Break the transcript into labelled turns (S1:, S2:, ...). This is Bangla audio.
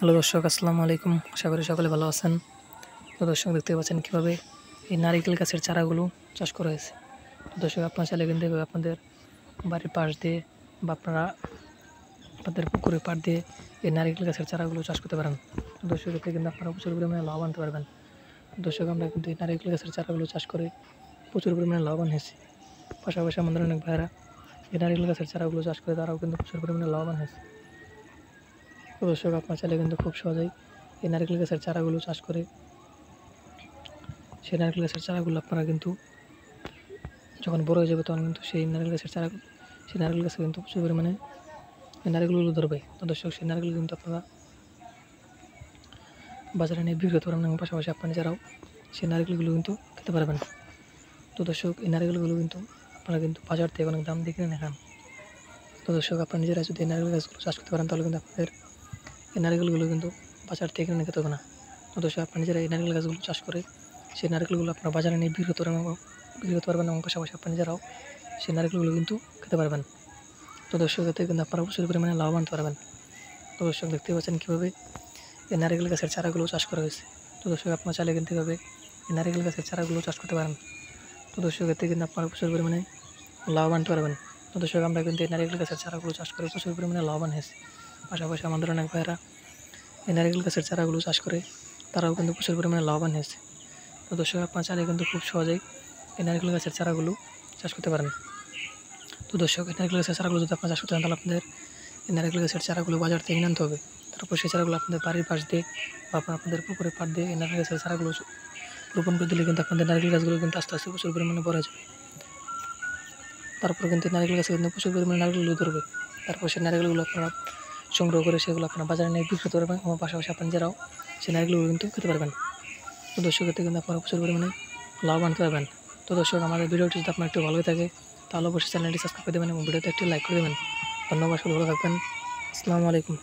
S1: হ্যালো দর্শক, আসসালামু আলাইকুম। আশা করি সকলে ভালো আছেন। তো দর্শক, দেখতে পাচ্ছেন কীভাবে এই নারিকেল গাছের চারাগুলো চাষ করা হয়েছে। তো দর্শক, আপনার চাইলে কিন্তু এভাবে আপনাদের বাড়ির পাশ দিয়ে বা আপনাদের পুকুরের পাড় দিয়ে এই নারিকেল গাছের চারাগুলো চাষ করতে পারেন। তো দর্শক, এতে কিন্তু আপনারা প্রচুর পরিমাণে লাভ আনতে পারবেন। দর্শক, আমরা কিন্তু এই নারিকেল গাছের চারাগুলো চাষ করে প্রচুর পরিমাণে লাভবান হয়েছি। পাশাপাশি আমাদের অনেক ভাইয়েরা এই নারিকেল গাছের চারাগুলো চাষ করে তারাও কিন্তু প্রচুর পরিমাণে লাভবান হয়েছে। তো দর্শক, আপনার চাইলে কিন্তু খুব সহজেই এই নারিকেল গাছের চারাগুলো চাষ করে সেই নারকেল গাছের চারাগুলো আপনারা কিন্তু যখন বড় হয়ে যাবে তখন কিন্তু সেই নারকেল গাছে কিন্তু প্রচুর পরিমাণে এই নারকেলগুলো ধরবে। তো দর্শক, সেই নারকেল কিন্তু আপনারা বাজারে নিয়ে বিক্রি করতে পারবেন এবং পাশাপাশি আপনারা নিজেরাও সেই নারকেলগুলো কিন্তু খেতে পারবেন। তো দর্শক, এই নারকেলগুলো কিন্তু আপনারা কিন্তু বাজার থেকে অনেক দাম দিয়ে কিনে খান। তো দর্শক, আপনারা নিজেরা যদি এই নারকেল গাছগুলো চাষ করতে পারেন তাহলে কিন্তু আপনাদের এই নারকেলগুলো কিন্তু বাজার থেকে কিনে খেতে হবে না। তো দর্শক, আপনারা নিজেরা এই নারকেল গাছগুলো চাষ করে সেই নারকেলগুলো আপনারা বাজারে নিয়ে বিক্রি করতে পারবেন এবং পাশাপাশি আপনারা নিজেরাও সেই নারকেলগুলো কিন্তু খেতে পারবেন। তো দর্শক, এতে কিন্তু আপনারা প্রচুর পরিমাণে লাভ আনতে পারবেন। তো দর্শক, দেখতে পাচ্ছেন কীভাবে এই নারকেল গাছের চারাগুলো চাষ করা হয়েছে। তো দর্শক, আপনারা চাইলে কিন্তু এভাবে এই নারকেল গাছের চারাগুলো চাষ করতে পারেন। তো দর্শক, এতে কিন্তু আপনারা প্রচুর পরিমাণে লাভ আনতে পারবেন। তো দর্শক, আমরা কিন্তু এই নারকেল গাছের চারাগুলো চাষ করে প্রচুর পরিমাণে লাভবান হয়েছি। পাশাপাশি আমাদের অনেক ভাইয়েরা এই নারকেল গাছের চারাগুলো চাষ করে তারাও কিন্তু প্রচুর পরিমাণে লাভবান হয়েছে। তো দর্শক, আপনারা চাইলে কিন্তু খুব সহজেই এই নারকেল গাছের চারাগুলো চাষ করতে পারেন। তো দর্শক, এই নারকেল গাছের চারাগুলো যদি আপনারা চাষ করতে চান তাহলে আপনাদের এই নারকেল গাছের চারাগুলো বাজার থেকে কিনে আনতে হবে। তারপর সেই চারাগুলো আপনাদের বাড়ির পাশ দিয়ে বা আপনাদের পুকুরের পাড় দিয়ে এই নারকেল গাছের চারাগুলো রোপণ করে দিলে কিন্তু আপনাদের নারকেল গাছগুলো কিন্তু আস্তে আস্তে প্রচুর পরিমাণে বড় হয়ে যাবে। তারপর কিন্তু নারকেল গাছে কিন্তু প্রচুর পরিমাণে নারকেলগুলো ধরবে। তারপর সেই নারকেলগুলো আপনারা সংগ্রহ করে সেগুলো আপনারা বাজারে নিয়ে বিক্রি করতে পারবেন এবং পাশাপাশি আপনারা নিজেরাও সেই নারকেলগুলো কিন্তু খেতে পারবেন। তো দর্শক, এতে কিন্তু আপনারা প্রচুর পরিমাণে লাভ আনতে পারবেন। তো দর্শক, আমাদের ভিডিওটি যদি আপনার একটু ভালো থাকে তাহলে অবশ্যই চ্যানেলটি সাবস্ক্রাইব করে দেবেন এবং ভিডিওতে একটি লাইক করে দেবেন। ধন্যবাদ, ভালো থাকবেন। আসসালামু আলাইকুম।